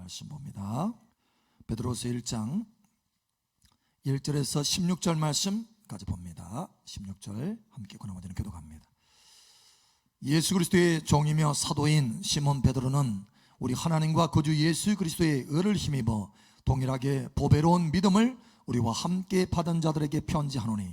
말씀 봅니다. 베드로서 1장 1절에서 16절 말씀까지 봅니다. 16절 함께 나머지는 교독합니다. 예수 그리스도의 종이며 사도인 시몬 베드로는 우리 하나님과 구주 예수 그리스도의 의를 힘입어 동일하게 보배로운 믿음을 우리와 함께 받은 자들에게 편지하노니,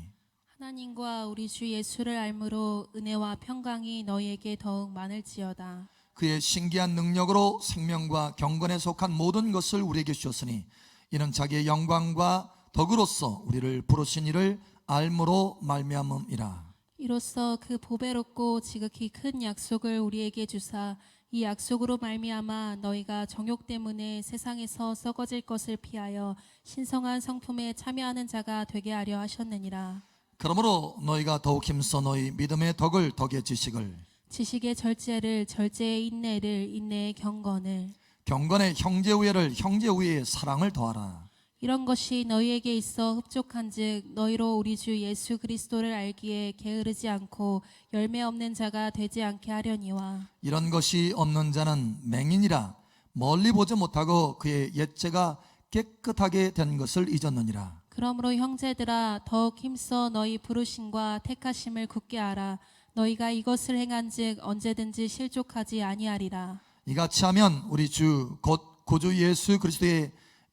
하나님과 우리 주 예수를 알므로 은혜와 평강이 너희에게 더욱 많을지어다. 그의 신기한 능력으로 생명과 경건에 속한 모든 것을 우리에게 주셨으니 이는 자기의 영광과 덕으로서 우리를 부르신 이를 알므로 말미암음이라. 이로써 그 보배롭고 지극히 큰 약속을 우리에게 주사 이 약속으로 말미암아 너희가 정욕 때문에 세상에서 썩어질 것을 피하여 신성한 성품에 참여하는 자가 되게 하려 하셨느니라. 그러므로 너희가 더욱 힘써 너희 믿음의 덕을 덕의 지식을, 지식의 절제를, 절제의 인내를, 인내의 경건을, 경건의 형제 우애를, 형제 우애의 사랑을 더하라. 이런 것이 너희에게 있어 흡족한즉 너희로 우리 주 예수 그리스도를 알기에 게으르지 않고 열매 없는 자가 되지 않게 하려니와. 이런 것이 없는 자는 맹인이라 멀리 보지 못하고 그의 옛죄가 깨끗하게 된 것을 잊었느니라. 그러므로 형제들아 더욱 힘써 너희 부르심과 택하심을 굳게 알아. 너희가 이것을 행한즉 언제든지 실족하지 아니하리라. 이같이 하면 우리 주 곧 구주 예수 그리스도의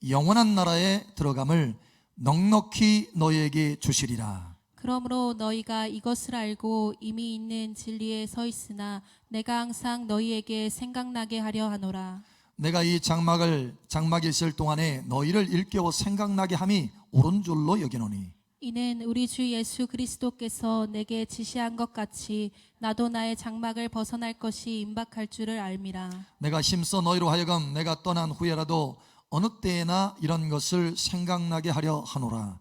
영원한 나라에 들어감을 넉넉히 너희에게 주시리라. 그러므로 너희가 이것을 알고 이미 있는 진리에 서 있으나 내가 항상 너희에게 생각나게 하려 하노라. 내가 이 장막에 있을 동안에 너희를 일깨워 생각나게 함이 옳은 줄로 여기노니, 이는 우리 주 예수 그리스도께서 내게 지시한 것 같이 나도 나의 장막을 벗어날 것이 임박할 줄을 알미라. 내가 힘써 너희로 하여금 내가 떠난 후에라도 어느 때에나 이런 것을 생각나게 하려 하노라.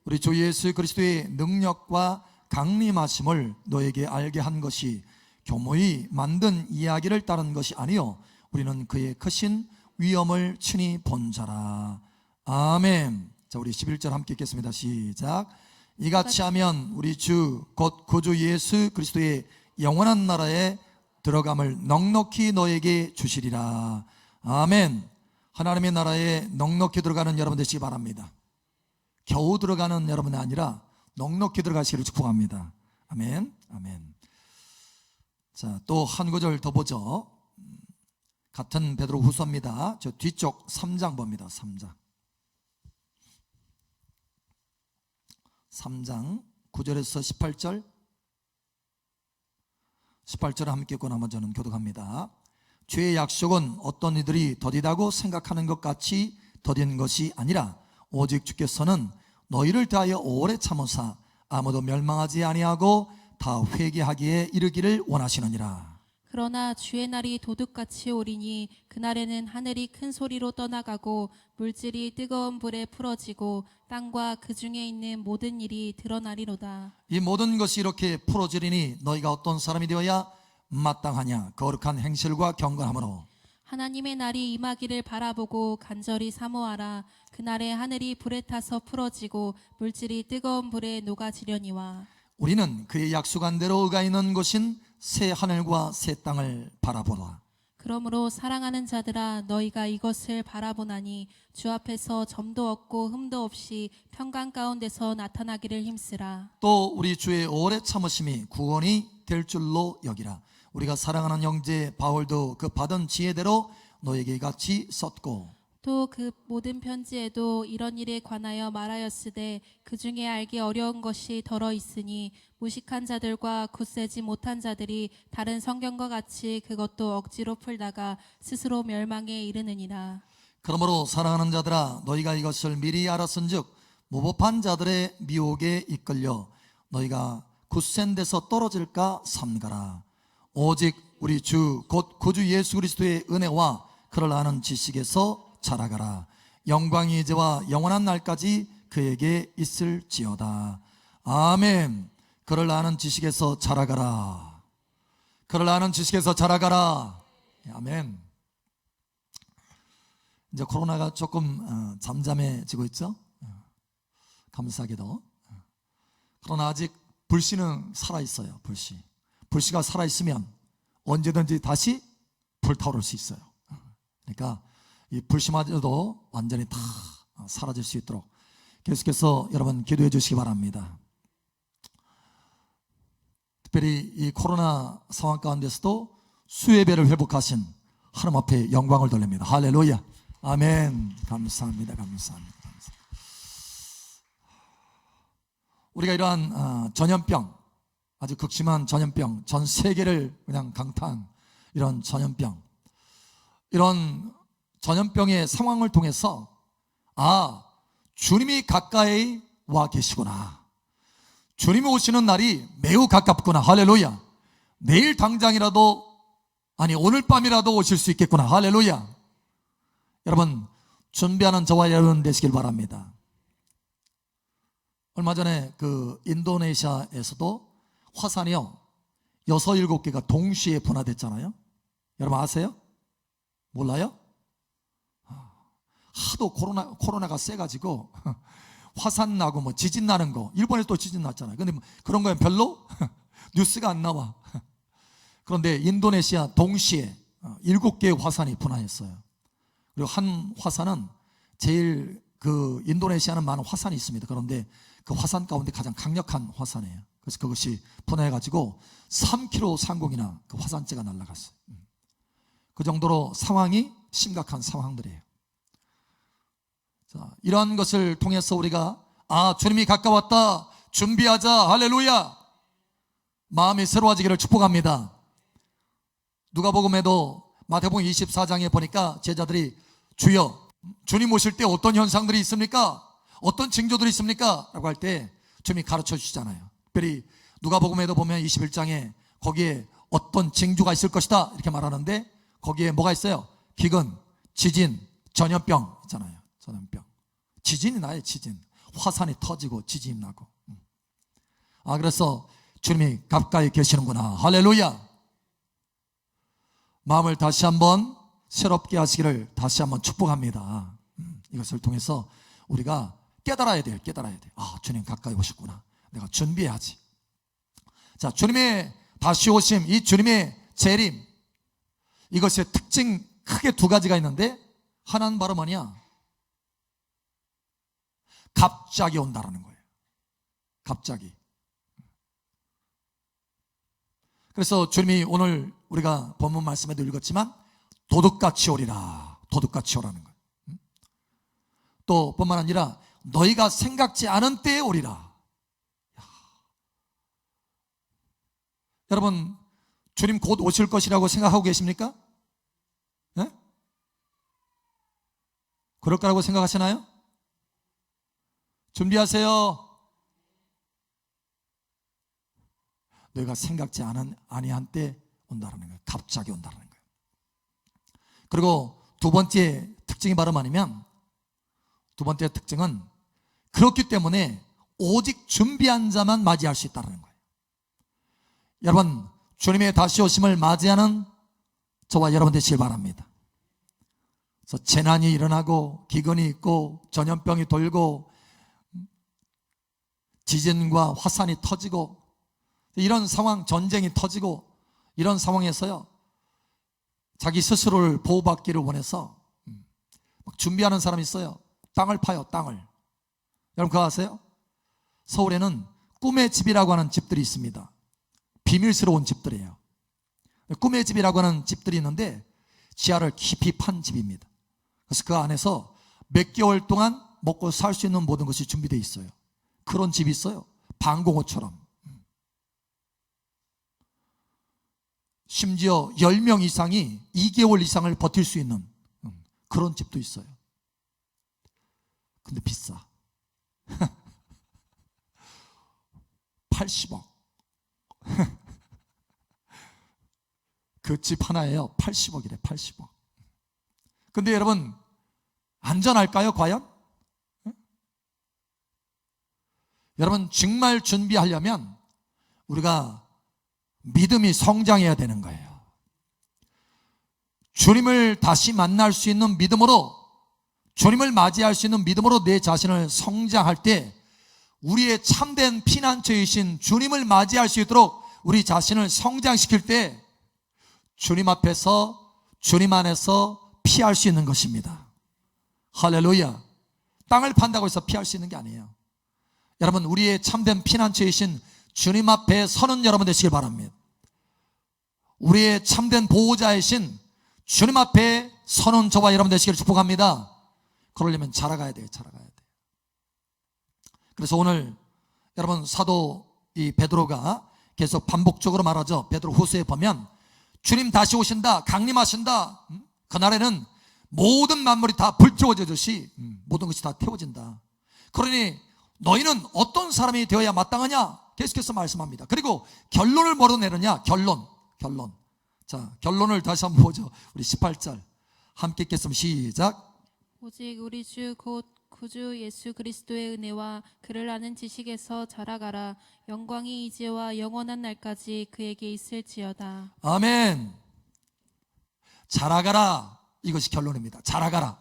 우리 주 예수 그리스도의 능력과 강림하심을 너에게 알게 한 것이 교모히 만든 이야기를 따른 것이 아니요 우리는 그의 크신 위엄을 친히 본 자라. 아멘. 자, 우리 11절 함께 읽겠습니다. 시작. 이같이 하면 우리 주 곧 구주 예수 그리스도의 영원한 나라에 들어감을 넉넉히 너에게 주시리라. 아멘. 하나님의 나라에 넉넉히 들어가는 여러분 되시기 바랍니다. 겨우 들어가는 여러분이 아니라 넉넉히 들어가시기를 축복합니다. 아멘. 아멘. 자, 또 한 구절 더 보죠. 같은 베드로 후서입니다. 저 뒤쪽 3장 봅니다. 3장 9절에서 18절 함께 읽고 나머지는 교독합니다. 죄의 약속은 어떤 이들이 더디다고 생각하는 것 같이 더딘 것이 아니라 오직 주께서는 너희를 대하여 오래 참으사 아무도 멸망하지 아니하고 다 회개하기에 이르기를 원하시느니라. 그러나 주의 날이 도둑같이 오리니 그날에는 하늘이 큰 소리로 떠나가고 물질이 뜨거운 불에 풀어지고 땅과 그 중에 있는 모든 일이 드러나리로다. 이 모든 것이 이렇게 풀어지리니 너희가 어떤 사람이 되어야 마땅하냐? 거룩한 행실과 경건함으로 하나님의 날이 임하기를 바라보고 간절히 사모하라. 그날에 하늘이 불에 타서 풀어지고 물질이 뜨거운 불에 녹아지려니와. 우리는 그의 약속한 대로 의가 있는 곳인 새 하늘과 새 땅을 바라보라. 그러므로 사랑하는 자들아 너희가 이것을 바라보나니 주 앞에서 점도 없고 흠도 없이 평강 가운데서 나타나기를 힘쓰라. 또 우리 주의 오래 참으심이 구원이 될 줄로 여기라. 우리가 사랑하는 형제 바울도 그 받은 지혜대로 너에게 같이 썼고, 또 그 모든 편지에도 이런 일에 관하여 말하였으되 그 중에 알기 어려운 것이 덜어 있으니 무식한 자들과 굳세지 못한 자들이 다른 성경과 같이 그것도 억지로 풀다가 스스로 멸망에 이르느니라. 그러므로 사랑하는 자들아 너희가 이것을 미리 알았은즉 무법한 자들의 미혹에 이끌려 너희가 굳센 데서 떨어질까 삼가라. 오직 우리 주 곧 구주 예수 그리스도의 은혜와 그를 아는 지식에서 자라가라. 영광이 이제와 영원한 날까지 그에게 있을지어다. 아멘. 그를 아는 지식에서 자라가라. 그를 아는 지식에서 자라가라. 아멘. 이제 코로나가 조금 잠잠해지고 있죠. 감사하게도. 그러나 아직 불씨는 살아있어요. 불씨가 살아있으면 언제든지 다시 불타오를 수 있어요. 그러니까 이 불씨마저도 완전히 다 사라질 수 있도록 계속해서 여러분 기도해 주시기 바랍니다. 특별히 이 코로나 상황 가운데서도 수예배를 회복하신 하나님 앞에 영광을 돌립니다. 할렐루야. 아멘. 감사합니다. 감사합니다. 우리가 이러한 전염병, 아주 극심한 전염병, 전 세계를 그냥 강타한 이런 전염병, 이런 전염병의 상황을 통해서 주님이 가까이 와 계시구나, 주님이 오시는 날이 매우 가깝구나, 할렐루야. 내일 당장이라도, 아니 오늘 밤이라도 오실 수 있겠구나, 할렐루야. 여러분 준비하는 저와 여러분 되시길 바랍니다. 얼마 전에 그 인도네시아에서도 화산이요 6, 7개가 동시에 분화됐잖아요. 여러분 아세요? 몰라요? 하도 코로나가 세가지고 화산 나고 뭐 지진 나는 거, 일본에서 또 지진 났잖아요. 근데 뭐 그런 거는 별로 뉴스가 안 나와. 그런데 인도네시아 동시에 7개의 화산이 분화했어요. 그리고 한 화산은 제일 그 인도네시아는 많은 화산이 있습니다. 그런데 그 화산 가운데 가장 강력한 화산이에요. 그래서 그것이 분화해가지고 3km 상공이나 그 화산재가 날아갔어요. 그 정도로 상황이 심각한 상황들이에요. 자, 이러한 것을 통해서 우리가 주님이 가까웠다, 준비하자, 할렐루야, 마음이 새로워지기를 축복합니다. 누가복음에도 마태복음 24장에 보니까 제자들이 주여, 주님 오실 때 어떤 현상들이 있습니까? 어떤 징조들이 있습니까? 라고 할 때 주님이 가르쳐 주시잖아요. 특별히 누가복음에도 보면 21장에 거기에 어떤 징조가 있을 것이다 이렇게 말하는데 거기에 뭐가 있어요? 기근, 지진, 전염병 있잖아요. 전염병. 지진이 나요. 지진. 화산이 터지고 지진이 나고. 그래서 주님이 가까이 계시는구나, 할렐루야. 마음을 다시 한번 새롭게 하시기를 다시 한번 축복합니다. 이것을 통해서 우리가 깨달아야 돼요. 주님 가까이 오셨구나. 내가 준비해야지. 자, 주님의 다시 오심, 이 주님의 재림, 이것의 특징 크게 두 가지가 있는데, 하나는 바로 뭐냐? 갑자기 온다라는 거예요. 갑자기. 그래서 주님이 오늘 우리가 본문 말씀에도 읽었지만 도둑같이 오리라, 도둑같이 오라는 거예요. 또 뿐만 아니라 너희가 생각지 않은 때에 오리라. 여러분 주님 곧 오실 것이라고 생각하고 계십니까? 네? 그럴 거라고 생각하시나요? 준비하세요. 너희가 생각지 아니한 때 온다는 거예요. 갑자기 온다는 거예요. 그리고 두 번째 특징이 바로 뭐냐면, 두 번째 특징은 그렇기 때문에 오직 준비한 자만 맞이할 수 있다는 거예요. 여러분 주님의 다시 오심을 맞이하는 저와 여러분 되시길 바랍니다. 그래서 재난이 일어나고 기근이 있고 전염병이 돌고 지진과 화산이 터지고 이런 상황, 전쟁이 터지고 이런 상황에서요 자기 스스로를 보호받기를 원해서 막 준비하는 사람이 있어요. 땅을 파요. 땅을. 여러분 그거 아세요? 서울에는 꿈의 집이라고 하는 집들이 있습니다. 비밀스러운 집들이에요. 꿈의 집이라고 하는 집들이 있는데 지하를 깊이 판 집입니다. 그래서 그 안에서 몇 개월 동안 먹고 살 수 있는 모든 것이 준비되어 있어요. 그런 집이 있어요. 방공호처럼. 심지어 10명 이상이 2개월 이상을 버틸 수 있는 그런 집도 있어요. 근데 비싸. 80억. 그 집 하나에요 80억이래. 80억. 근데 여러분 안전할까요 과연? 여러분 정말 준비하려면 우리가 믿음이 성장해야 되는 거예요. 주님을 다시 만날 수 있는 믿음으로, 주님을 맞이할 수 있는 믿음으로 내 자신을 성장할 때 우리의 참된 피난처이신 주님을 맞이할 수 있도록 우리 자신을 성장시킬 때 주님 앞에서, 주님 안에서 피할 수 있는 것입니다. 할렐루야. 땅을 판다고 해서 피할 수 있는 게 아니에요. 여러분, 우리의 참된 피난처이신 주님 앞에 서는 여러분 되시길 바랍니다. 우리의 참된 보호자이신 주님 앞에 서는 저와 여러분 되시기를 축복합니다. 그러려면 자라가야 돼요. 자라가야 돼요. 그래서 오늘 여러분 사도 이 베드로가 계속 반복적으로 말하죠. 베드로 후서에 보면 주님 다시 오신다, 강림하신다. 그날에는 모든 만물이 다 불태워지듯이 모든 것이 다 태워진다. 그러니 너희는 어떤 사람이 되어야 마땅하냐? 계속해서 말씀합니다. 그리고 결론을 뭐로 내느냐? 결론. 자, 결론을 다시 한번 보죠. 우리 18절 함께 읽겠습니다. 시작. 오직 우리 주 곧 구주 예수 그리스도의 은혜와 그를 아는 지식에서 자라가라. 영광이 이제와 영원한 날까지 그에게 있을지어다. 아멘. 자라가라. 이것이 결론입니다. 자라가라.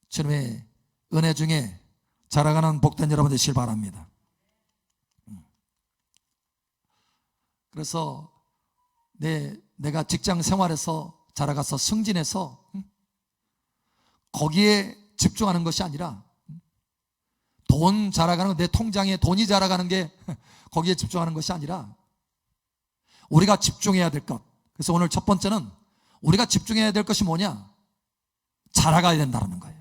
주님의 은혜 중에 자라가는 복된 여러분 되시길 바랍니다. 그래서 내가 직장 생활에서 자라가서 승진해서 거기에 집중하는 것이 아니라 돈 자라가는 거, 내 통장에 돈이 자라가는 게 거기에 집중하는 것이 아니라 우리가 집중해야 될 것. 그래서 오늘 첫 번째는 우리가 집중해야 될 것이 뭐냐? 자라가야 된다는 거예요.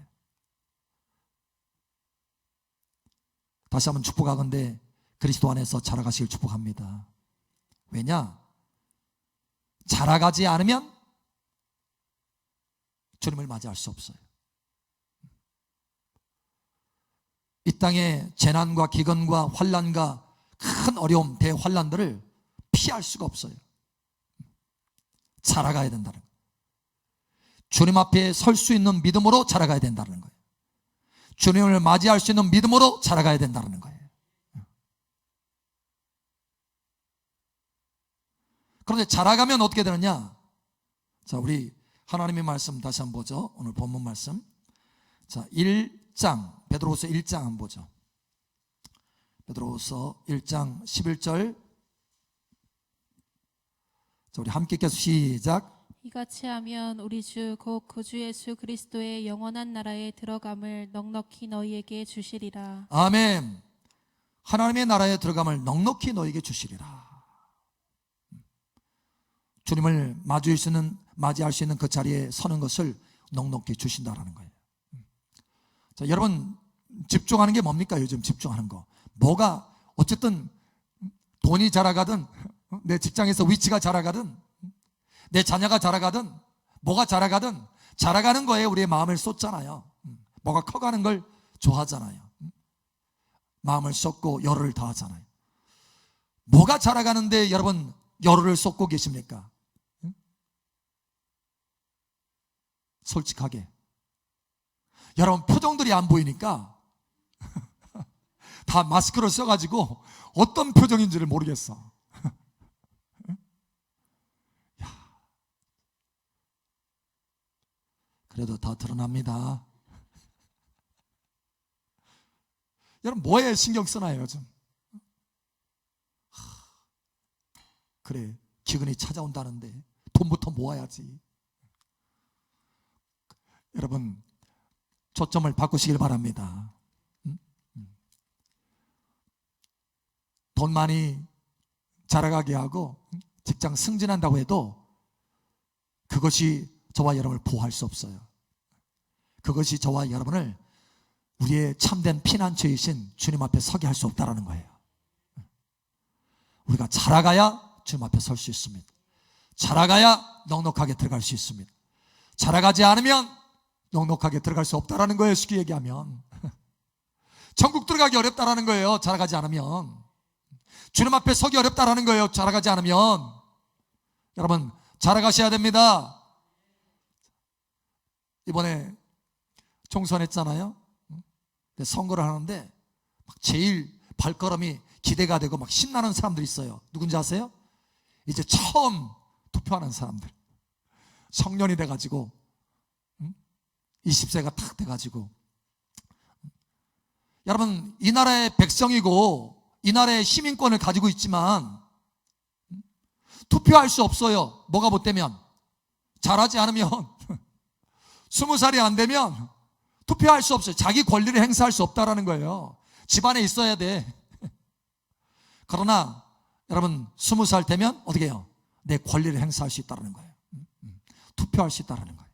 다시 한번 축복하건대 그리스도 안에서 자라가시길 축복합니다. 왜냐? 자라가지 않으면 주님을 맞이할 수 없어요. 이 땅의 재난과 기근과 환난과 큰 어려움, 대환난들을 피할 수가 없어요. 자라가야 된다는 거예요. 주님 앞에 설 수 있는 믿음으로 자라가야 된다는 거예요. 주님을 맞이할 수 있는 믿음으로 자라가야 된다는 거예요. 그런데 자라가면 어떻게 되느냐? 자, 우리 하나님의 말씀 다시 한번 보죠. 오늘 본문 말씀. 자, 1장 베드로후서 1장 한번 보죠. 베드로후서 1장 11절. 자, 우리 함께 읽겠습니다. 시작. 이같이 하면 우리 주 곧 구주 예수 그리스도의 영원한 나라에 들어감을 넉넉히 너희에게 주시리라. 아멘. 하나님의 나라에 들어감을 넉넉히 너희에게 주시리라. 주님을 맞이할 수 있는 그 자리에 서는 것을 넉넉히 주신다라는 거예요. 자, 여러분 집중하는 게 뭡니까? 요즘 집중하는 거. 뭐가 어쨌든 돈이 자라가든 내 직장에서 위치가 자라가든 내 자녀가 자라가든 뭐가 자라가든 자라가는 거에 우리의 마음을 쏟잖아요. 뭐가 커가는 걸 좋아하잖아요. 마음을 쏟고 열을 다하잖아요. 뭐가 자라가는데 여러분 열을 쏟고 계십니까? 솔직하게. 여러분 표정들이 안 보이니까 다 마스크를 써가지고 어떤 표정인지를 모르겠어. 그래도 다 드러납니다. 여러분 뭐에 신경 쓰나요 요즘? 그래, 기근이 찾아온다는데 돈부터 모아야지. 여러분 초점을 바꾸시길 바랍니다. 돈 많이 자라가게 하고 직장 승진한다고 해도 그것이 저와 여러분을 보호할 수 없어요. 그것이 저와 여러분을 우리의 참된 피난처이신 주님 앞에 서게 할 수 없다는 거예요. 우리가 자라가야 주님 앞에 설 수 있습니다. 자라가야 넉넉하게 들어갈 수 있습니다. 자라가지 않으면 넉넉하게 들어갈 수 없다는 거예요. 쉽게 얘기하면 천국 들어가기 어렵다는 거예요. 자라가지 않으면. 주님 앞에 서기 어렵다는 거예요. 자라가지 않으면. 여러분 자라가셔야 됩니다. 이번에 총선했잖아요. 선거를 하는데 막 제일 발걸음이 기대가 되고 막 신나는 사람들이 있어요. 누군지 아세요? 이제 처음 투표하는 사람들. 청년이 돼가지고 20세가 탁 돼가지고. 여러분 이 나라의 백성이고 이 나라의 시민권을 가지고 있지만 투표할 수 없어요. 뭐가 못되면, 잘하지 않으면 20살이 안 되면 투표할 수 없어요. 자기 권리를 행사할 수 없다라는 거예요. 집안에 있어야 돼. 그러나 여러분 20살 되면 어떻게 해요? 내 권리를 행사할 수 있다는 거예요. 투표할 수 있다는 거예요.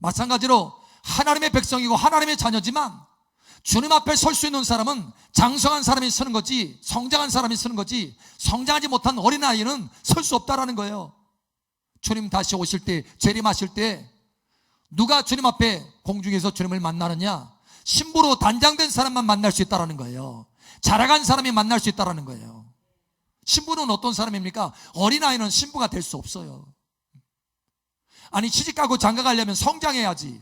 마찬가지로 하나님의 백성이고 하나님의 자녀지만 주님 앞에 설 수 있는 사람은 장성한 사람이 서는 거지, 성장한 사람이 서는 거지, 성장하지 못한 어린아이는 설 수 없다는 거예요. 주님 다시 오실 때, 재림하실 때 누가 주님 앞에 공중에서 주님을 만나느냐? 신부로 단장된 사람만 만날 수 있다는 거예요. 자라간 사람이 만날 수 있다는 거예요. 신부는 어떤 사람입니까? 어린아이는 신부가 될 수 없어요. 아니 시집가고 장가가려면 성장해야지,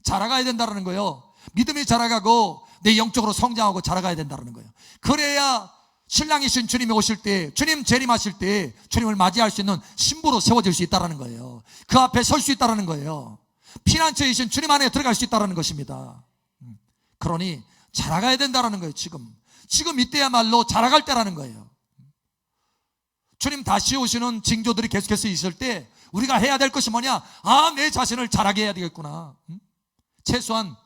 자라가야 된다는 거예요. 믿음이 자라가고 내 영적으로 성장하고 자라가야 된다는 거예요. 그래야 신랑이신 주님이 오실 때, 주님 재림하실 때 주님을 맞이할 수 있는 신부로 세워질 수 있다는 거예요. 그 앞에 설 수 있다는 거예요. 피난처이신 주님 안에 들어갈 수 있다는 것입니다. 그러니 자라가야 된다는 거예요. 지금 이때야말로 자라갈 때라는 거예요. 주님 다시 오시는 징조들이 계속해서 있을 때 우리가 해야 될 것이 뭐냐? 내 자신을 자라게 해야 되겠구나. 최소한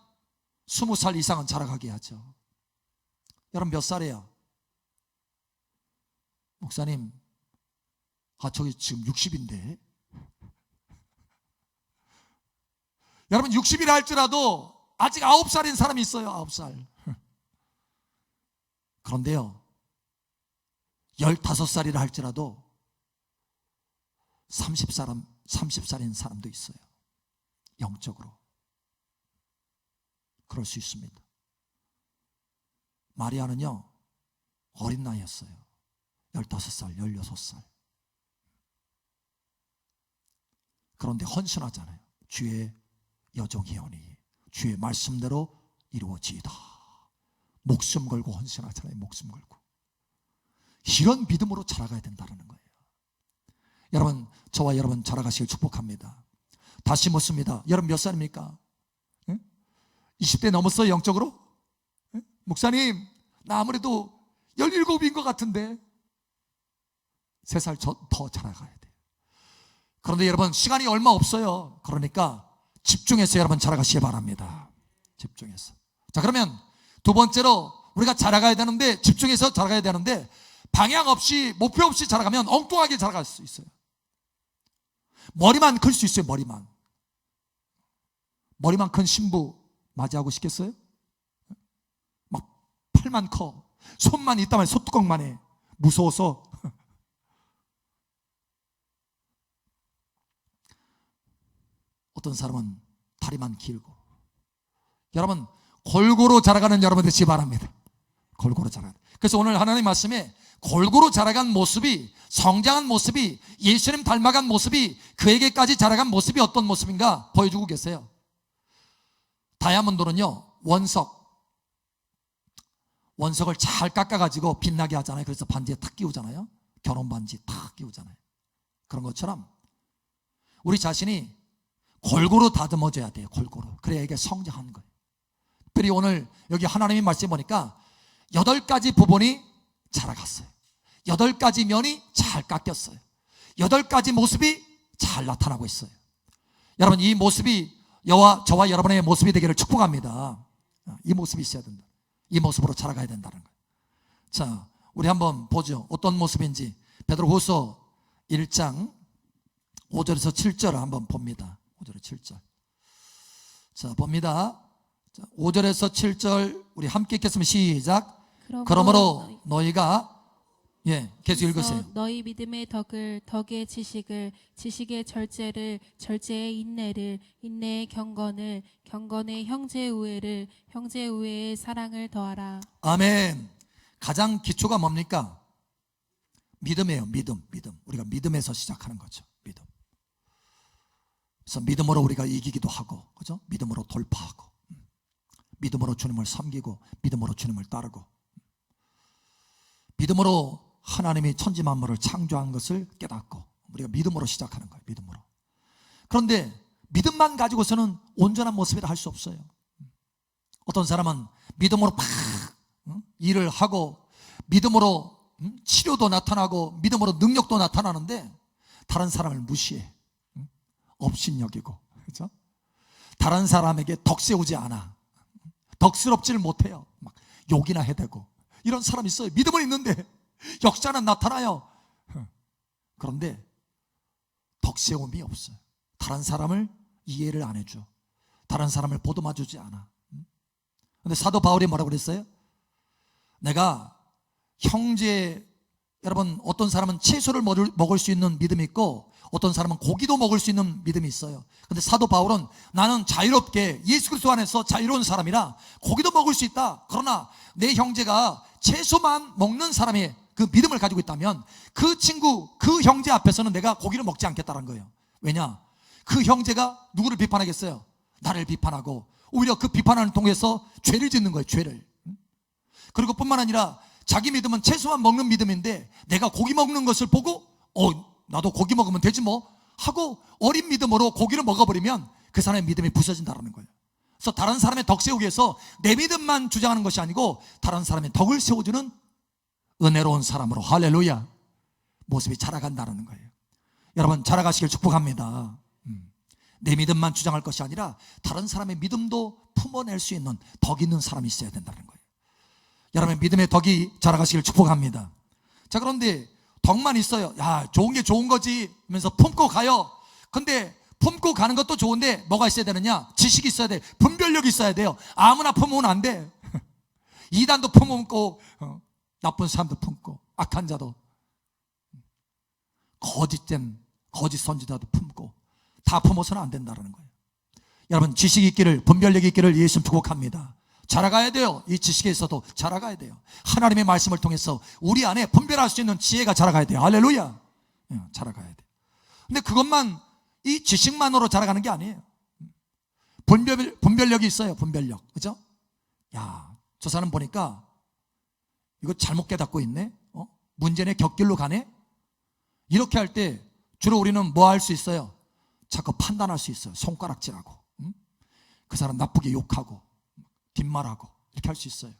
20살 이상은 자라가게 하죠. 여러분 몇 살이에요? 목사님, 저기 지금 60인데. 여러분 60이라 할지라도 아직 9살인 사람이 있어요. 9살. 그런데요, 15살이라 할지라도 30살인 사람도 있어요. 영적으로. 그럴 수 있습니다. 마리아는요, 어린 나이였어요. 15살, 16살. 그런데 헌신하잖아요. 주의 여종이오니 주의 말씀대로 이루어지이다. 목숨 걸고 헌신하잖아요. 목숨 걸고. 이런 믿음으로 자라가야 된다는 거예요. 여러분, 저와 여러분 자라가시길 축복합니다. 다시 묻습니다. 여러분 몇 살입니까? 20대 넘었어요? 영적으로? 목사님, 나 아무래도 17인 것 같은데. 3살 더 자라가야 돼요. 그런데 여러분 시간이 얼마 없어요. 그러니까 집중해서 여러분 자라가시기 바랍니다. 집중해서. 자, 그러면 두 번째로 우리가 자라가야 되는데, 집중해서 자라가야 되는데, 방향 없이 목표 없이 자라가면 엉뚱하게 자라갈 수 있어요. 머리만 클 수 있어요. 머리만 큰 신부 맞이하고 싶겠어요? 막 팔만 커, 손만 있다만 소뚜껑만 해. 무서워서. 어떤 사람은 다리만 길고. 여러분 골고루 자라가는 여러분 되시기 바랍니다. 골고루 자라가. 그래서 오늘 하나님 말씀에 골고루 자라간 모습이, 성장한 모습이, 예수님 닮아간 모습이, 그에게까지 자라간 모습이 어떤 모습인가 보여주고 계세요. 다이아몬드는요, 원석을 잘 깎아가지고 빛나게 하잖아요. 그래서 반지에 탁 끼우잖아요. 결혼 반지 탁 끼우잖아요. 그런 것처럼 우리 자신이 골고루 다듬어져야 돼요. 골고루. 그래야 이게 성장하는 거예요. 특별히 오늘 여기 하나님의 말씀 보니까 8가지 부분이 자라갔어요. 8가지 면이 잘 깎였어요. 8가지 모습이 잘 나타나고 있어요. 여러분 이 모습이 저와 여러분의 모습이 되기를 축복합니다. 이 모습이 있어야 된다. 이 모습으로 자라가야 된다는 거예요. 자, 우리 한번 보죠. 어떤 모습인지. 베드로후서 1장 5절에서 7절을 한번 봅니다. 5절에서 7절. 자, 봅니다. 5절에서 7절 우리 함께 읽겠습니다. 시작. 그러므로 너희가 계속 읽으세요. 너희 믿음의 덕을 지식을, 지식의 절제를, 절제의 인내를, 인내의 경건을, 경건의 형제 우애를, 형제 우애의 사랑을 더하라. 아멘. 가장 기초가 뭡니까? 믿음이에요. 믿음. 우리가 믿음에서 시작하는 거죠. 믿음. 그래서 믿음으로 우리가 이기기도 하고, 그죠? 믿음으로 돌파하고, 믿음으로 주님을 섬기고, 믿음으로 주님을 따르고, 믿음으로 하나님이 천지 만물을 창조한 것을 깨닫고, 우리가 믿음으로 시작하는 거예요. 믿음으로. 그런데 믿음만 가지고서는 온전한 모습이라 할 수 없어요. 어떤 사람은 믿음으로 막 일을 하고, 믿음으로 치료도 나타나고 믿음으로 능력도 나타나는데 다른 사람을 무시해. 업신여기고, 그렇죠? 다른 사람에게 덕 세우지 않아. 덕스럽지를 못해요. 막 욕이나 해대고. 이런 사람 있어요. 믿음은 있는데 역사는 나타나요. 그런데 덕세움이 없어요. 다른 사람을 이해를 안 해줘. 다른 사람을 보듬어주지 않아. 근데 사도 바울이 뭐라고 그랬어요? 내가 형제, 여러분, 어떤 사람은 채소를 먹을 수 있는 믿음이 있고 어떤 사람은 고기도 먹을 수 있는 믿음이 있어요. 근데 사도 바울은 나는 자유롭게 예수 그리스도 안에서 자유로운 사람이라 고기도 먹을 수 있다. 그러나 내 형제가 채소만 먹는 사람의 그 믿음을 가지고 있다면 그 친구, 그 형제 앞에서는 내가 고기를 먹지 않겠다는 거예요. 왜냐? 그 형제가 누구를 비판하겠어요? 나를 비판하고 오히려 그 비판을 통해서 죄를 짓는 거예요. 죄를. 그리고 뿐만 아니라 자기 믿음은 채소만 먹는 믿음인데 내가 고기 먹는 것을 보고 나도 고기 먹으면 되지 뭐 하고 어린 믿음으로 고기를 먹어버리면 그 사람의 믿음이 부서진다는 거예요. 그래서 다른 사람의 덕 세우기 위해서 내 믿음만 주장하는 것이 아니고 다른 사람의 덕을 세워주는 은혜로운 사람으로, 할렐루야, 모습이 자라간다는 거예요. 여러분, 자라가시길 축복합니다. 내 믿음만 주장할 것이 아니라 다른 사람의 믿음도 품어낼 수 있는 덕 있는 사람이 있어야 된다는 거예요. 여러분의 믿음의 덕이 자라가시길 축복합니다. 자, 그런데 덕만 있어요. 야, 좋은 게 좋은 거지 하면서 품고 가요. 근데 품고 가는 것도 좋은데 뭐가 있어야 되느냐? 지식이 있어야 돼. 분별력이 있어야 돼요. 아무나 품으면 안 돼. 이단도 품고 나쁜 사람도 품고 악한 자도 거짓 선지자도 품고 다 품어서는 안 된다는 거예요. 여러분, 지식이 있기를, 분별력이 있기를 예수님 축복합니다. 자라가야 돼요. 이 지식에 있어도 자라가야 돼요. 하나님의 말씀을 통해서 우리 안에 분별할 수 있는 지혜가 자라가야 돼요. 할렐루야. 자라가야 돼요. 근데 그것만, 이 지식만으로 자라가는 게 아니에요. 분별력이 있어요. 분별력. 그죠? 야, 저 사람 보니까 이거 잘못 깨닫고 있네. 문제네, 곁길로 가네. 이렇게 할 때 주로 우리는 뭐 할 수 있어요? 자꾸 판단할 수 있어요. 손가락질하고, 그 사람 나쁘게 욕하고 뒷말하고 이렇게 할 수 있어요.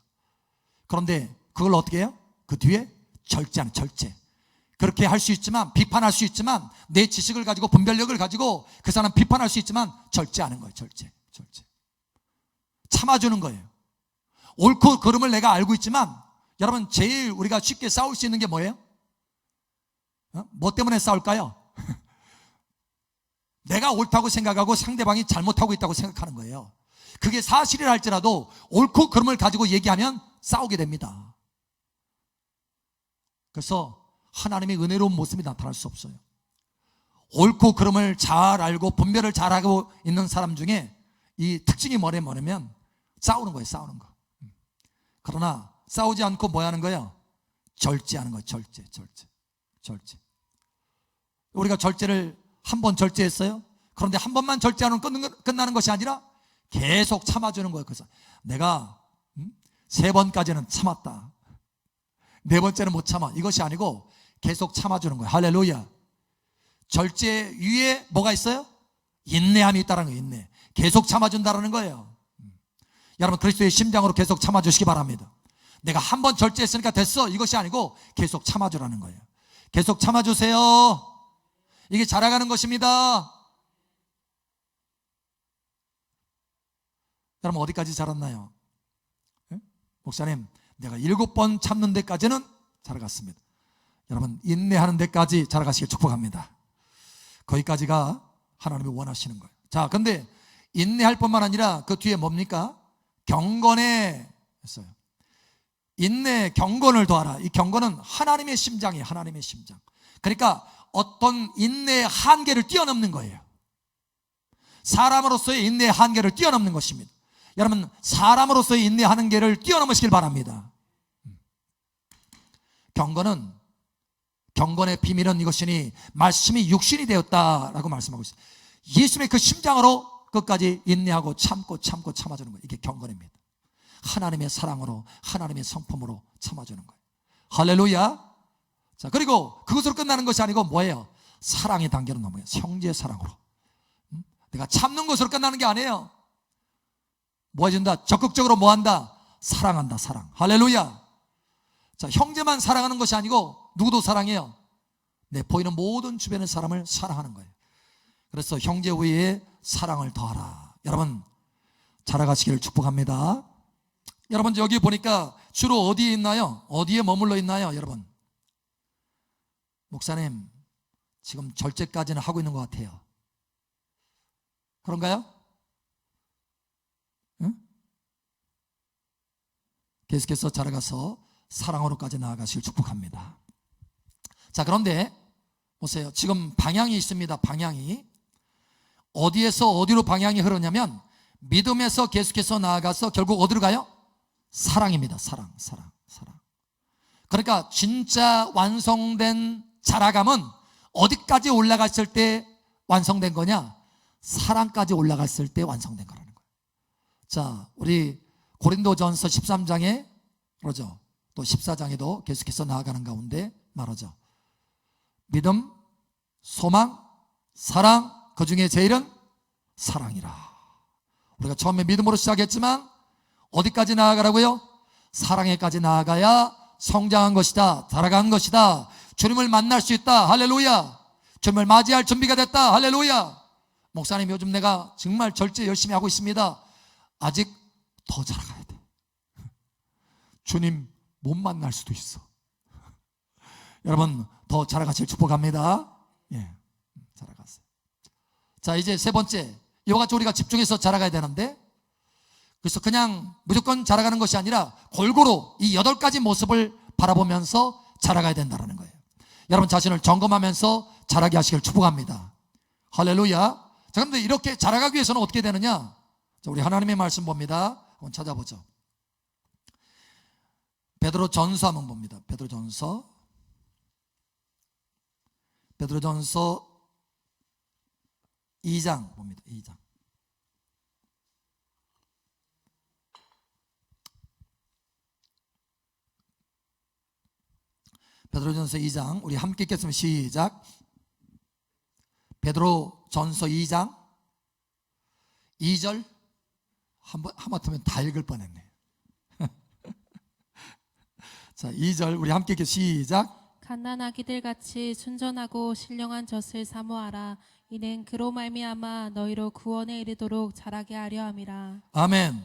그런데 그걸 어떻게 해요? 그 뒤에 절제하는, 절제. 그렇게 할 수 있지만, 비판할 수 있지만, 내 지식을 가지고 분별력을 가지고 그 사람 비판할 수 있지만 절제하는 거예요. 절제. 참아주는 거예요. 옳고 그름을 내가 알고 있지만, 여러분, 제일 우리가 쉽게 싸울 수 있는 게 뭐예요? 뭐 때문에 싸울까요? 내가 옳다고 생각하고 상대방이 잘못하고 있다고 생각하는 거예요. 그게 사실이라 할지라도 옳고 그름을 가지고 얘기하면 싸우게 됩니다. 그래서 하나님의 은혜로운 모습이 나타날 수 없어요. 옳고 그름을 잘 알고 분별을 잘하고 있는 사람 중에 이 특징이 뭐냐면 싸우는 거예요. 싸우는 거. 그러나 싸우지 않고 뭐 하는 거예요? 절제하는 거예요. 절제. 우리가 절제를 한 번 절제했어요. 그런데 한 번만 절제하면 끝나는 것이 아니라 계속 참아주는 거예요. 그래서 내가 3번까지는 참았다, 4번째는 못 참아, 이것이 아니고 계속 참아주는 거예요. 할렐루야. 절제 위에 뭐가 있어요? 인내함이 있다는 거예요. 인내. 계속 참아준다는 거예요. 여러분, 그리스도의 심장으로 계속 참아주시기 바랍니다. 내가 한 번 절제했으니까 됐어, 이것이 아니고 계속 참아주라는 거예요. 계속 참아주세요. 이게 자라가는 것입니다. 여러분, 어디까지 자랐나요? 목사님, 내가 7번 참는 데까지는 자라갔습니다. 여러분, 인내하는 데까지 자라가시길 축복합니다. 거기까지가 하나님이 원하시는 거예요. 자, 근데 인내할 뿐만 아니라 그 뒤에 뭡니까? 경건에 했어요. 인내, 경건을 더하라. 이 경건은 하나님의 심장이에요. 하나님의 심장. 그러니까 어떤 인내의 한계를 뛰어넘는 거예요. 사람으로서의 인내의 한계를 뛰어넘는 것입니다. 여러분, 사람으로서의 인내의 한계를 뛰어넘으시길 바랍니다. 경건의 비밀은 이것이니 말씀이 육신이 되었다라고 말씀하고 있어요. 예수님의 그 심장으로 끝까지 인내하고 참고 참아주는 거예요. 이게 경건입니다. 하나님의 사랑으로, 하나님의 성품으로 참아주는 거예요. 할렐루야. 자, 그리고 그것으로 끝나는 것이 아니고 뭐예요? 사랑의 단계로 넘어요. 형제의 사랑으로. 내가 참는 것으로 끝나는 게 아니에요. 뭐 해준다? 적극적으로 뭐 한다? 사랑한다. 사랑. 할렐루야. 자, 형제만 사랑하는 것이 아니고 누구도 사랑해요? 네, 보이는 모든 주변의 사람을 사랑하는 거예요. 그래서 형제 후에 사랑을 더하라. 여러분 자라가시기를 축복합니다. 여러분 여기 보니까 주로 어디에 있나요? 어디에 머물러 있나요? 여러분, 목사님 지금 절제까지는 하고 있는 것 같아요. 그런가요? 응? 계속해서 자라가서 사랑으로까지 나아가시길 축복합니다. 자, 그런데 보세요. 지금 방향이 있습니다. 방향이 어디에서 어디로 방향이 흐르냐면 믿음에서 계속해서 나아가서 결국 어디로 가요? 사랑입니다. 사랑. 그러니까 진짜 완성된 자라감은 어디까지 올라갔을 때 완성된 거냐? 사랑까지 올라갔을 때 완성된 거라는 거예요. 자, 우리 고린도전서 13장에 그러죠. 또 14장에도 계속해서 나아가는 가운데 말하죠. 믿음, 소망, 사랑, 그 중에 제일은 사랑이라. 우리가 처음에 믿음으로 시작했지만 어디까지 나아가라고요? 사랑에까지 나아가야 성장한 것이다, 자라간 것이다, 주님을 만날 수 있다. 할렐루야. 주님을 맞이할 준비가 됐다. 할렐루야. 목사님 요즘 내가 정말 절제 열심히 하고 있습니다. 아직 더 자라가야 돼. 주님 못 만날 수도 있어. 여러분 더 자라가실 축복합니다. 예, 자라가세요. 자, 이제 세 번째, 이와 같이 우리가 집중해서 자라가야 되는데, 그래서 그냥 무조건 자라가는 것이 아니라 골고루 이 8가지 모습을 바라보면서 자라가야 된다는 거예요. 여러분 자신을 점검하면서 자라게 하시길 축복합니다. 할렐루야. 자, 그런데 이렇게 자라가기 위해서는 어떻게 되느냐? 자, 우리 하나님의 말씀 봅니다. 한번 찾아보죠. 베드로전서 한번 봅니다. 베드로전서 2장 봅니다. 2장. 베드로전서 2장 우리 함께 읽겠습니다. 시작. 베드로전서 2장 2절. 하마터면 다 읽을 뻔했네. 자, 2절 우리 함께 읽겠습니다. 시작. 갓난아기들 같이 순전하고 신령한 젖을 사모하라. 이는 그로 말미암아 너희로 구원에 이르도록 자라게 하려 함이라. 아멘.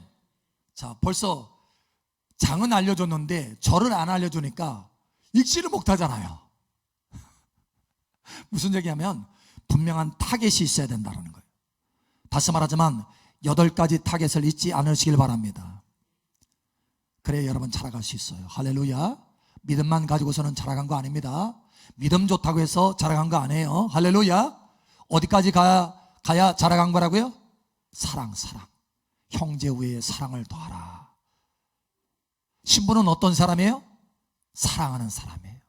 자, 벌써 장은 알려줬는데 절을 안 알려주니까 읽지를 못하잖아요. 무슨 얘기냐면 분명한 타겟이 있어야 된다는 거예요. 다시 말하자면 8가지 타겟을 잊지 않으시길 바랍니다. 그래야 여러분 자라갈 수 있어요. 할렐루야. 믿음만 가지고서는 자라간 거 아닙니다. 믿음 좋다고 해서 자라간 거 아니에요. 할렐루야. 어디까지 가야 자라간 거라고요? 사랑. 형제 후에 사랑을 더하라. 신부는 어떤 사람이에요? 사랑하는 사람이에요.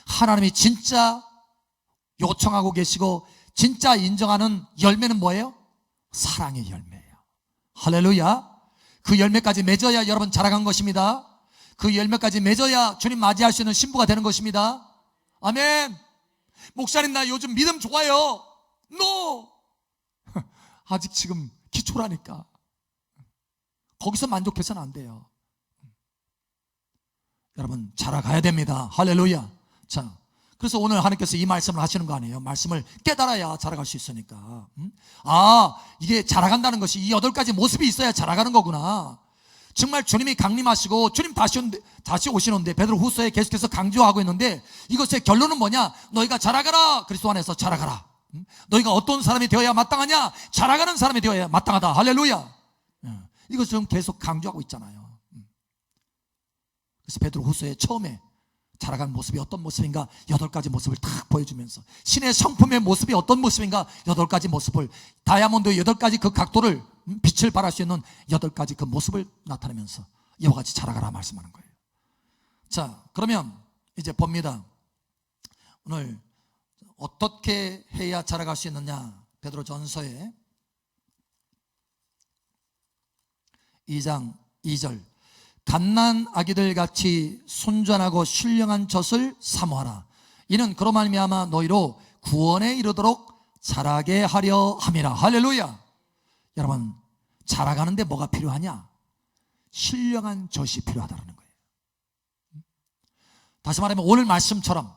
하나님이 진짜 요청하고 계시고 진짜 인정하는 열매는 뭐예요? 사랑의 열매예요. 할렐루야. 그 열매까지 맺어야 여러분 자라간 것입니다. 그 열매까지 맺어야 주님 맞이할 수 있는 신부가 되는 것입니다. 아멘. 목사님 나 요즘 믿음 좋아요. No. 아직 지금 기초라니까. 거기서 만족해서는 안 돼요. 여러분 자라가야 됩니다. 할렐루야. 자, 그래서 오늘 하나님께서 이 말씀을 하시는 거 아니에요. 말씀을 깨달아야 자라갈 수 있으니까. 이게 자라간다는 것이 이 8가지 모습이 있어야 자라가는 거구나. 정말 주님이 강림하시고 주님 다시 오시는데 베드로후서에 계속해서 강조하고 있는데 이것의 결론은 뭐냐? 너희가 자라가라. 그리스도 안에서 자라가라. 너희가 어떤 사람이 되어야 마땅하냐? 자라가는 사람이 되어야 마땅하다. 할렐루야. 이것을 계속 강조하고 있잖아요. 그래서 베드로후서에 처음에 자라간 모습이 어떤 모습인가 8가지 모습을 딱 보여주면서 신의 성품의 모습이 어떤 모습인가 8가지 모습을 다이아몬드의 8가지 그 각도를 빛을 발할 수 있는 8가지 그 모습을 나타내면서 이와 같이 자라가라 말씀하는 거예요. 자, 그러면 이제 봅니다. 오늘 어떻게 해야 자라갈 수 있느냐? 베드로전서에 2장 2절 갓난 아기들 같이 순전하고 신령한 젖을 사모하라. 이는 그로 말미암아 너희로 구원에 이르도록 자라게 하려 함이라. 할렐루야. 여러분 자라가는데 뭐가 필요하냐? 신령한 젖이 필요하다는 거예요. 다시 말하면 오늘 말씀처럼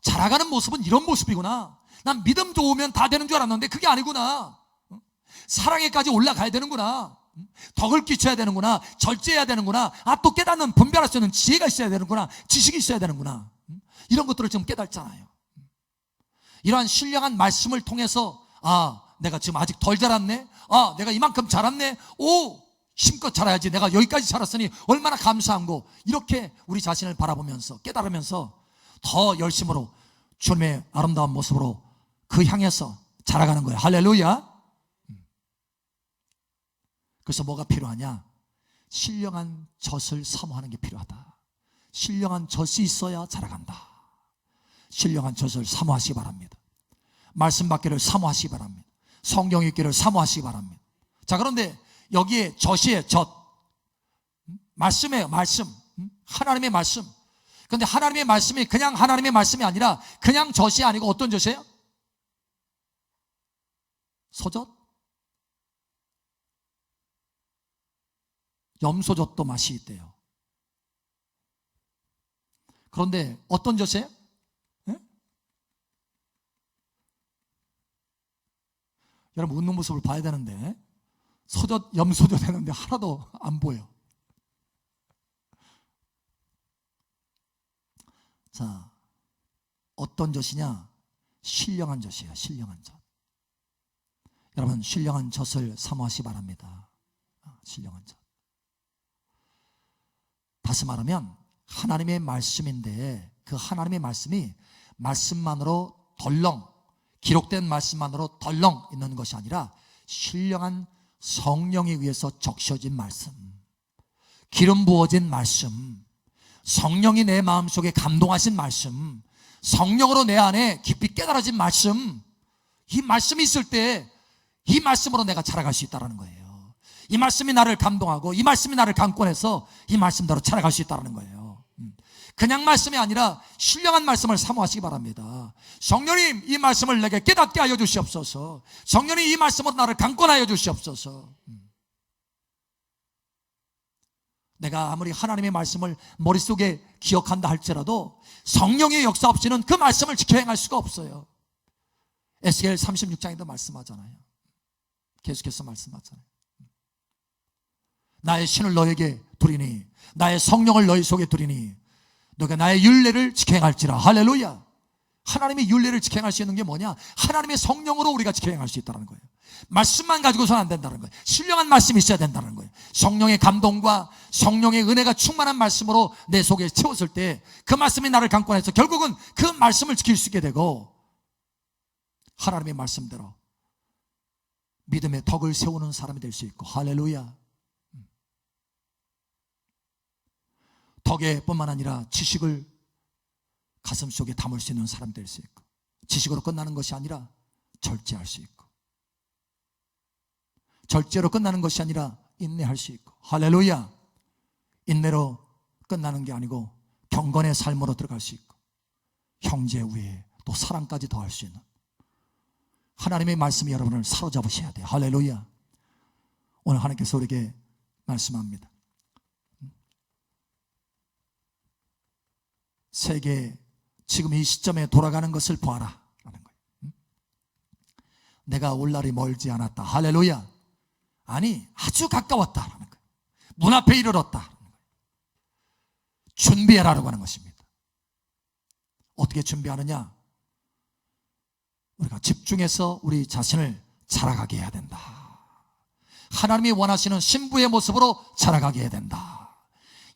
자라가는 모습은 이런 모습이구나. 난 믿음 좋으면 다 되는 줄 알았는데 그게 아니구나. 사랑에까지 올라가야 되는구나. 덕을 끼쳐야 되는구나. 절제해야 되는구나. 또 깨닫는, 분별할 수 있는 지혜가 있어야 되는구나. 지식이 있어야 되는구나. 이런 것들을 지금 깨닫잖아요. 이러한 신령한 말씀을 통해서 내가 지금 아직 덜 자랐네. 내가 이만큼 자랐네. 힘껏 자라야지. 내가 여기까지 자랐으니 얼마나 감사한고. 이렇게 우리 자신을 바라보면서 깨달으면서 더 열심으로 주님의 아름다운 모습으로 그 향해서 자라가는 거예요. 할렐루야. 그래서 뭐가 필요하냐? 신령한 젖을 사모하는 게 필요하다. 신령한 젖이 있어야 자라간다. 신령한 젖을 사모하시기 바랍니다. 말씀 받기를 사모하시기 바랍니다. 성경 읽기를 사모하시기 바랍니다. 자, 그런데 여기에 젖이에요. 젖. 말씀이에요. 말씀. 하나님의 말씀. 그런데 하나님의 말씀이 그냥 하나님의 말씀이 아니라 그냥 젖이 아니고 어떤 젖이에요? 소젖? 염소젖도 맛이 있대요. 그런데 어떤 젖이에요? 여러분 웃는 모습을 봐야 되는데 소젖, 염소젖 했는데 하나도 안 보여. 자, 어떤 젖이냐? 신령한 젖이에요. 신령한 젖. 여러분 신령한 젖을 사모하시기 바랍니다. 신령한 젖. 다시 말하면 하나님의 말씀인데 그 하나님의 말씀이 말씀만으로 덜렁, 기록된 말씀만으로 덜렁 있는 것이 아니라 신령한 성령에 의해서 적셔진 말씀, 기름 부어진 말씀, 성령이 내 마음속에 감동하신 말씀, 성령으로 내 안에 깊이 깨달아진 말씀, 이 말씀이 있을 때 이 말씀으로 내가 자라갈 수 있다는 거예요. 이 말씀이 나를 감동하고 이 말씀이 나를 강권해서 이 말씀대로 자라갈 수 있다는 거예요. 그냥 말씀이 아니라 신령한 말씀을 사모하시기 바랍니다. 성령님, 이 말씀을 내게 깨닫게 하여 주시옵소서. 성령님, 이 말씀으로 나를 강권하여 주시옵소서. 내가 아무리 하나님의 말씀을 머릿속에 기억한다 할지라도 성령의 역사 없이는 그 말씀을 지켜 행할 수가 없어요. 에스겔 36장에도 말씀하잖아요. 계속해서 말씀하잖아요. 나의 신을 너에게 두리니, 나의 성령을 너희 속에 두리니 너가 나의 율례를 지켜 행할지라. 할렐루야. 하나님의 율례를 지켜 행할 수 있는 게 뭐냐? 하나님의 성령으로 우리가 지켜 행할 수 있다는 거예요. 말씀만 가지고서는 안 된다는 거예요. 신령한 말씀이 있어야 된다는 거예요. 성령의 감동과 성령의 은혜가 충만한 말씀으로 내 속에 채웠을 때 그 말씀이 나를 강권해서 결국은 그 말씀을 지킬 수 있게 되고 하나님의 말씀대로 믿음의 덕을 세우는 사람이 될 수 있고. 할렐루야. 덕에 뿐만 아니라 지식을 가슴속에 담을 수 있는 사람이 될 수 있고, 지식으로 끝나는 것이 아니라 절제할 수 있고, 절제로 끝나는 것이 아니라 인내할 수 있고. 할렐루야. 인내로 끝나는 게 아니고 경건의 삶으로 들어갈 수 있고 형제 우애 또 사랑까지 더할 수 있는 하나님의 말씀이 여러분을 사로잡으셔야 돼요. 할렐루야. 오늘 하나님께서 우리에게 말씀합니다. 세계 지금 이 시점에 돌아가는 것을 보아라 라는 거예요. 내가 올 날이 멀지 않았다. 할렐루야. 아니 아주 가까웠다 라는 거예요. 문 앞에 이르렀다 라는 거예요. 준비해라라고 하는 것입니다. 어떻게 준비하느냐? 우리가 집중해서 우리 자신을 자라가게 해야 된다. 하나님이 원하시는 신부의 모습으로 자라가게 해야 된다.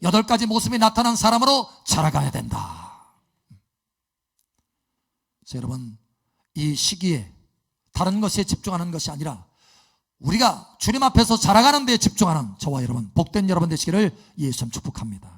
8가지 모습이 나타난 사람으로 자라가야 된다. 그래서 여러분 이 시기에 다른 것에 집중하는 것이 아니라 우리가 주님 앞에서 자라가는 데에 집중하는 저와 여러분 복된 여러분 되시기를 예수님 축복합니다.